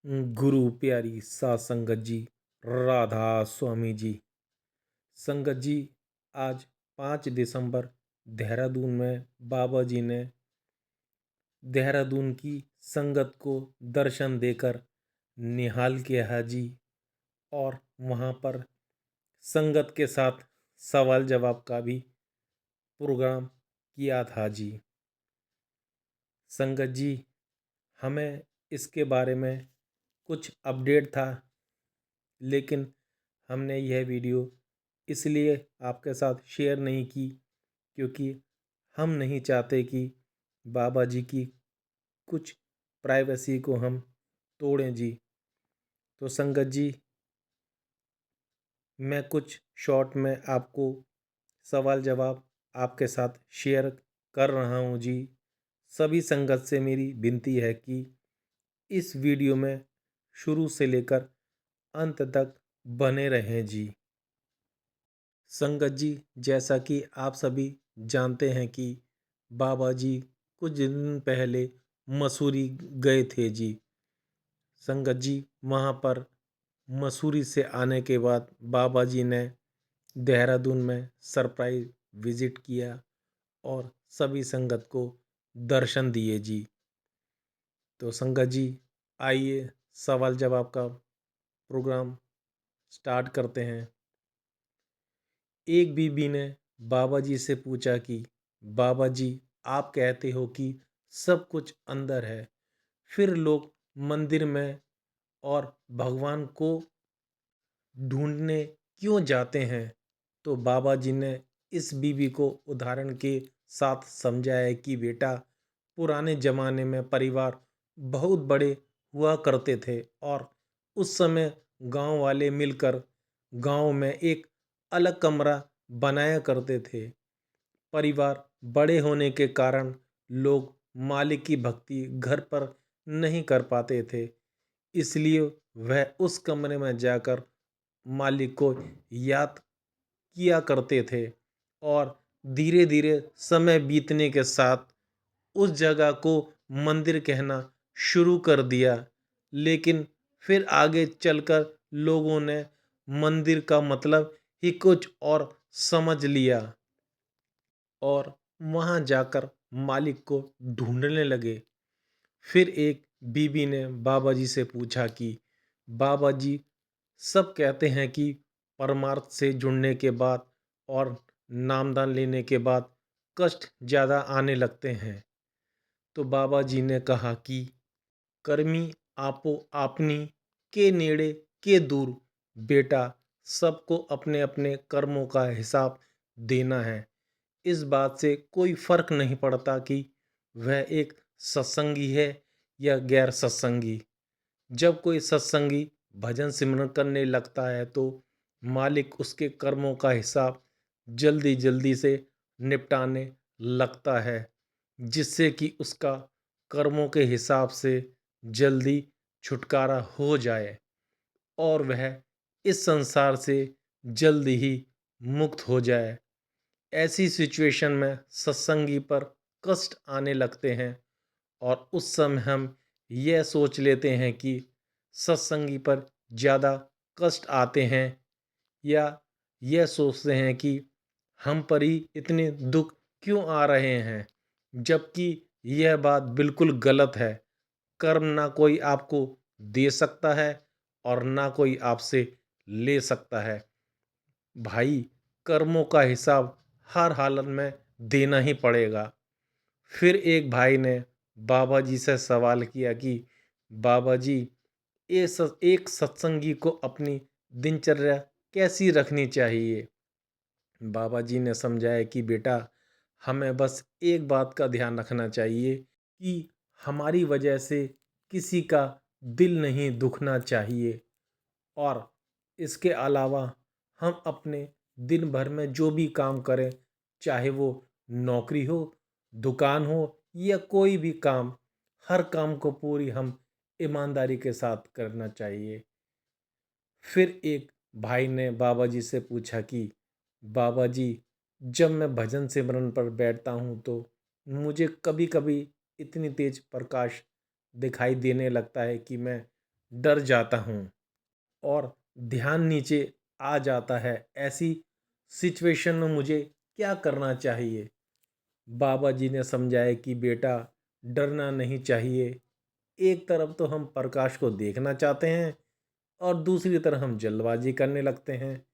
गुरु प्यारी सात संगत जी, राधा स्वामी जी। संगत जी, आज 5 दिसंबर देहरादून में बाबा जी ने देहरादून की संगत को दर्शन देकर निहाल किया जी। और वहाँ पर संगत के साथ सवाल जवाब का भी प्रोग्राम किया था जी। संगत जी, हमें इसके बारे में कुछ अपडेट था, लेकिन हमने यह वीडियो इसलिए आपके साथ शेयर नहीं की क्योंकि हम नहीं चाहते कि बाबा जी की कुछ प्राइवेसी को हम तोड़ें जी। तो संगत जी, मैं कुछ शॉर्ट में आपको सवाल जवाब आपके साथ शेयर कर रहा हूँ जी। सभी संगत से मेरी विनती है कि इस वीडियो में शुरू से लेकर अंत तक बने रहें जी। संगत जी, जैसा कि आप सभी जानते हैं कि बाबा जी कुछ दिन पहले मसूरी गए थे जी। संगत जी, वहाँ पर मसूरी से आने के बाद बाबा जी ने देहरादून में सरप्राइज विजिट किया और सभी संगत को दर्शन दिए जी। तो संगत जी, आइए सवाल जवाब का प्रोग्राम स्टार्ट करते हैं। एक बीबी ने बाबा जी से पूछा कि बाबा जी, आप कहते हो कि सब कुछ अंदर है, फिर लोग मंदिर में और भगवान को ढूंढने क्यों जाते हैं? तो बाबा जी ने इस बीबी को उदाहरण के साथ समझाया कि बेटा, पुराने ज़माने में परिवार बहुत बड़े हुआ करते थे और उस समय गांव वाले मिलकर गांव में एक अलग कमरा बनाया करते थे। परिवार बड़े होने के कारण लोग मालिक की भक्ति घर पर नहीं कर पाते थे, इसलिए वह उस कमरे में जाकर मालिक को याद किया करते थे। और धीरे धीरे समय बीतने के साथ उस जगह को मंदिर कहना शुरू कर दिया। लेकिन फिर आगे चलकर लोगों ने मंदिर का मतलब ही कुछ और समझ लिया और वहां जाकर मालिक को ढूंढने लगे। फिर एक बीबी ने बाबा जी से पूछा कि बाबा जी, सब कहते हैं कि परमार्थ से जुड़ने के बाद और नामदान लेने के बाद कष्ट ज़्यादा आने लगते हैं। तो बाबा जी ने कहा कि कर्मी आपो आपनी के नेड़े के दूर। बेटा, सबको अपने अपने कर्मों का हिसाब देना है। इस बात से कोई फर्क नहीं पड़ता कि वह एक सत्संगी है या गैर सत्संगी। जब कोई सत्संगी भजन सिमरन करने लगता है तो मालिक उसके कर्मों का हिसाब जल्दी जल्दी से निपटाने लगता है, जिससे कि उसका कर्मों के हिसाब से जल्दी छुटकारा हो जाए और वह इस संसार से जल्दी ही मुक्त हो जाए। ऐसी सिचुएशन में सत्संगी पर कष्ट आने लगते हैं और उस समय हम यह सोच लेते हैं कि सत्संगी पर ज़्यादा कष्ट आते हैं, या यह सोचते हैं कि हम पर ही इतने दुख क्यों आ रहे हैं, जबकि यह बात बिल्कुल गलत है। कर्म ना कोई आपको दे सकता है और ना कोई आपसे ले सकता है। भाई, कर्मों का हिसाब हर हालत में देना ही पड़ेगा। फिर एक भाई ने बाबा जी से सवाल किया कि बाबा जी, एक सत्संगी को अपनी दिनचर्या कैसी रखनी चाहिए? बाबा जी ने समझाया कि बेटा, हमें बस एक बात का ध्यान रखना चाहिए कि हमारी वजह से किसी का दिल नहीं दुखना चाहिए। और इसके अलावा हम अपने दिन भर में जो भी काम करें, चाहे वो नौकरी हो, दुकान हो या कोई भी काम, हर काम को पूरी हम ईमानदारी के साथ करना चाहिए। फिर एक भाई ने बाबा जी से पूछा कि बाबा जी, जब मैं भजन सिमरन पर बैठता हूँ तो मुझे कभी कभी इतनी तेज प्रकाश दिखाई देने लगता है कि मैं डर जाता हूँ और ध्यान नीचे आ जाता है। ऐसी सिचुएशन में मुझे क्या करना चाहिए? बाबा जी ने समझाया कि बेटा, डरना नहीं चाहिए। एक तरफ तो हम प्रकाश को देखना चाहते हैं और दूसरी तरफ हम जल्दबाजी करने लगते हैं,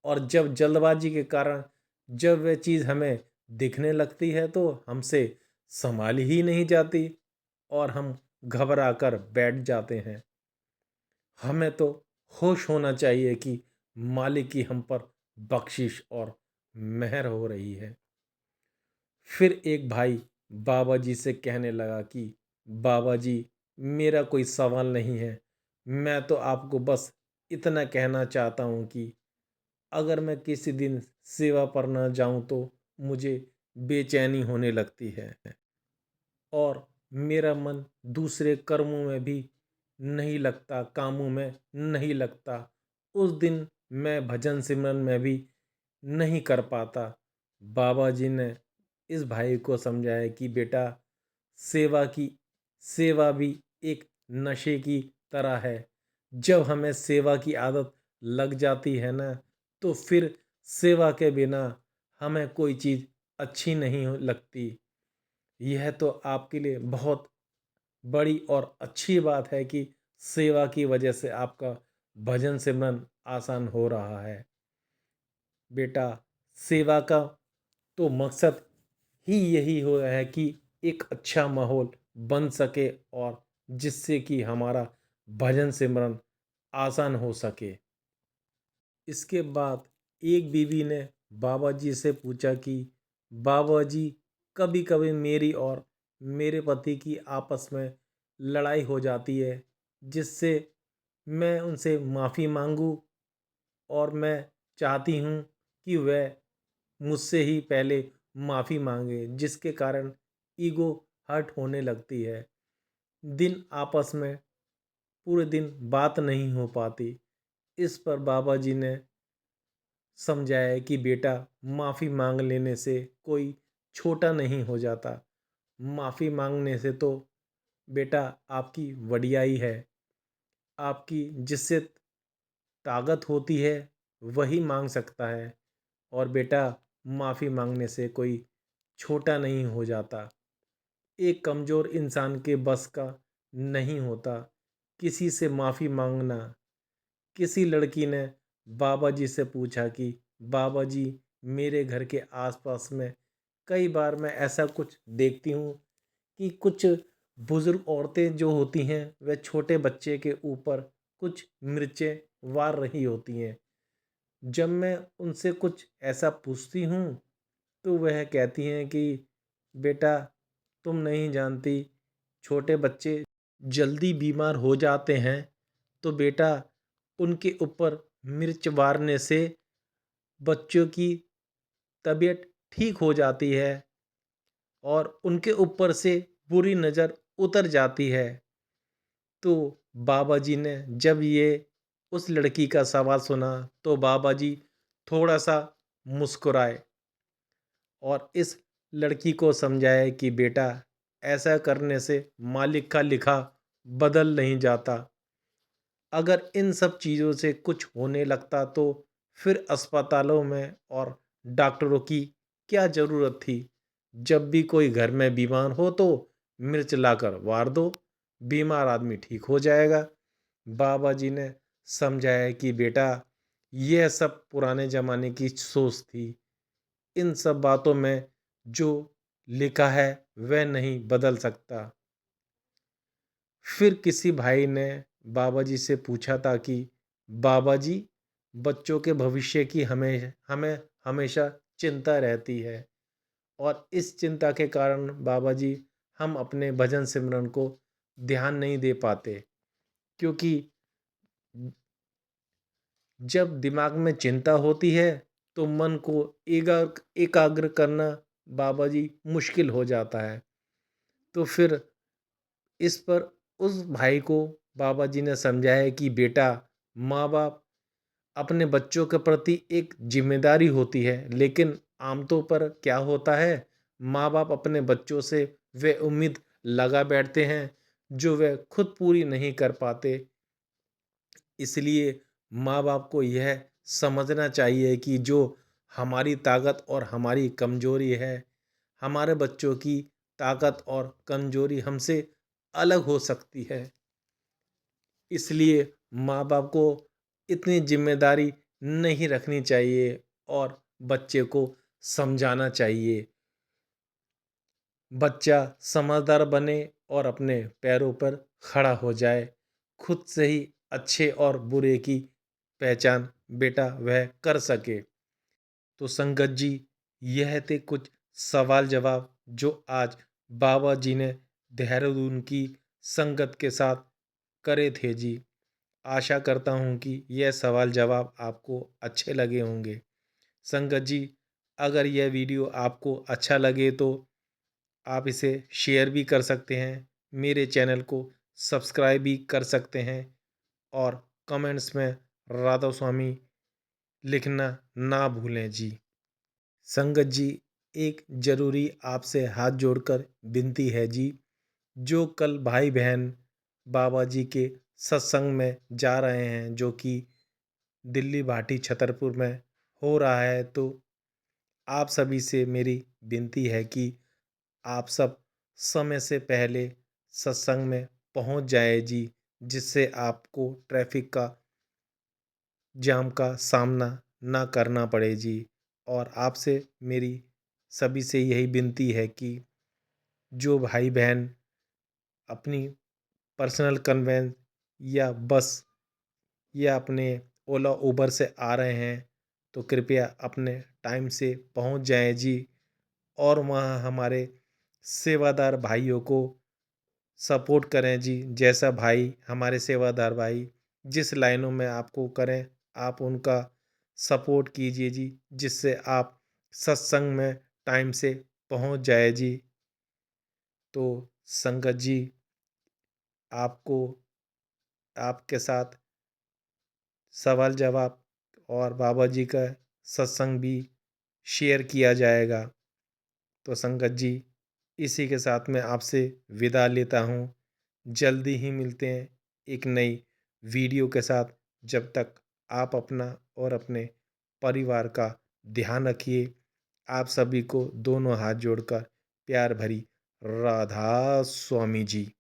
और जब जल्दबाजी के कारण जब वह चीज़ हमें दिखने लगती है तो हमसे संभाली ही नहीं जाती और हम घबरा कर बैठ जाते हैं। हमें तो होश होना चाहिए कि मालिक की हम पर बख्शिश और मेहर हो रही है। फिर एक भाई बाबा जी से कहने लगा कि बाबा जी, मेरा कोई सवाल नहीं है, मैं तो आपको बस इतना कहना चाहता हूँ कि अगर मैं किसी दिन सेवा पर न जाऊँ तो मुझे बेचैनी होने लगती है और मेरा मन दूसरे कर्मों में भी नहीं लगता, कामों में नहीं लगता। उस दिन मैं भजन सिमरन में भी नहीं कर पाता। बाबा जी ने इस भाई को समझाया कि बेटा, सेवा की सेवा भी एक नशे की तरह है। जब हमें सेवा की आदत लग जाती है ना, तो फिर सेवा के बिना हमें कोई चीज़ अच्छी नहीं लगती। यह तो आपके लिए बहुत बड़ी और अच्छी बात है कि सेवा की वजह से आपका भजन सिमरन आसान हो रहा है। बेटा, सेवा का तो मकसद ही यही हो है कि एक अच्छा माहौल बन सके और जिससे कि हमारा भजन सिमरन आसान हो सके। इसके बाद एक बीवी ने बाबा जी से पूछा कि बाबा जी, कभी कभी मेरी और मेरे पति की आपस में लड़ाई हो जाती है, जिससे मैं उनसे माफ़ी मांगूं, और मैं चाहती हूँ कि वह मुझसे ही पहले माफ़ी मांगे, जिसके कारण ईगो हर्ट होने लगती है। दिन आपस में पूरे दिन बात नहीं हो पाती। इस पर बाबा जी ने समझाया कि बेटा, माफ़ी मांग लेने से कोई छोटा नहीं हो जाता। माफ़ी मांगने से तो बेटा आपकी वडियाई है। आपकी जिससे ताकत होती है वही मांग सकता है, और बेटा, माफ़ी मांगने से कोई छोटा नहीं हो जाता। एक कमज़ोर इंसान के बस का नहीं होता किसी से माफ़ी मांगना। किसी लड़की ने बाबा जी से पूछा कि बाबा जी, मेरे घर के आसपास में कई बार मैं ऐसा कुछ देखती हूँ कि कुछ बुज़ुर्ग औरतें जो होती हैं वह छोटे बच्चे के ऊपर कुछ मिर्चें वार रही होती हैं। जब मैं उनसे कुछ ऐसा पूछती हूँ तो वह कहती हैं कि बेटा, तुम नहीं जानती, छोटे बच्चे जल्दी बीमार हो जाते हैं, तो बेटा उनके ऊपर मिर्च वारने से बच्चों की तबीयत ठीक हो जाती है और उनके ऊपर से बुरी नज़र उतर जाती है। तो बाबा जी ने जब ये उस लड़की का सवाल सुना तो बाबा जी थोड़ा सा मुस्कुराए और इस लड़की को समझाए कि बेटा, ऐसा करने से मालिक का लिखा बदल नहीं जाता। अगर इन सब चीज़ों से कुछ होने लगता तो फिर अस्पतालों में और डॉक्टरों की क्या ज़रूरत थी। जब भी कोई घर में बीमार हो तो मिर्च लाकर वार दो, बीमार आदमी ठीक हो जाएगा। बाबा जी ने समझाया कि बेटा, यह सब पुराने ज़माने की सोच थी। इन सब बातों में जो लिखा है वह नहीं बदल सकता। फिर किसी भाई ने बाबा जी से पूछा था कि बाबा जी, बच्चों के भविष्य की हमें हमें हमेशा चिंता रहती है, और इस चिंता के कारण बाबा जी हम अपने भजन सिमरन को ध्यान नहीं दे पाते, क्योंकि जब दिमाग में चिंता होती है तो मन को एकाग्र करना बाबा जी मुश्किल हो जाता है। तो फिर इस पर उस भाई को बाबा जी ने समझाया कि बेटा, माँ बाप अपने बच्चों के प्रति एक जिम्मेदारी होती है, लेकिन आमतौर पर क्या होता है, माँ बाप अपने बच्चों से वे उम्मीद लगा बैठते हैं जो वे खुद पूरी नहीं कर पाते। इसलिए माँ बाप को यह समझना चाहिए कि जो हमारी ताकत और हमारी कमजोरी है, हमारे बच्चों की ताकत और कमजोरी हमसे अलग हो सकती है। इसलिए माँ बाप को इतनी जिम्मेदारी नहीं रखनी चाहिए और बच्चे को समझाना चाहिए। बच्चा समझदार बने और अपने पैरों पर खड़ा हो जाए, खुद से ही अच्छे और बुरे की पहचान बेटा वह कर सके। तो संगत जी, यह थे कुछ सवाल जवाब जो आज बाबा जी ने देहरादून की संगत के साथ करे थे जी। आशा करता हूँ कि यह सवाल जवाब आपको अच्छे लगे होंगे। संगत जी, अगर यह वीडियो आपको अच्छा लगे तो आप इसे शेयर भी कर सकते हैं, मेरे चैनल को सब्सक्राइब भी कर सकते हैं और कमेंट्स में राधा स्वामी लिखना ना भूलें जी। संगत जी, एक ज़रूरी आपसे हाथ जोड़कर विनती है जी। जो कल भाई बहन बाबा जी के सत्संग में जा रहे हैं, जो कि दिल्ली भाटी छतरपुर में हो रहा है, तो आप सभी से मेरी विनती है कि आप सब समय से पहले सत्संग में पहुंच जाए जी, जिससे आपको ट्रैफिक का जाम का सामना ना करना पड़े जी। और आपसे मेरी सभी से यही विनती है कि जो भाई बहन अपनी पर्सनल कन्वेंस या बस या अपने ओला उबर से आ रहे हैं, तो कृपया अपने टाइम से पहुंच जाएं जी। और वहाँ हमारे सेवादार भाइयों को सपोर्ट करें जी। जैसा भाई हमारे सेवादार भाई जिस लाइनों में आपको करें, आप उनका सपोर्ट कीजिए जी, जिससे आप सत्संग में टाइम से पहुंच जाए जी। तो संगत जी, आपको आपके साथ सवाल जवाब और बाबा जी का सत्संग भी शेयर किया जाएगा। तो संगत जी, इसी के साथ मैं आपसे विदा लेता हूँ। जल्दी ही मिलते हैं एक नई वीडियो के साथ। जब तक आप अपना और अपने परिवार का ध्यान रखिए। आप सभी को दोनों हाथ जोड़कर प्यार भरी राधा स्वामी जी।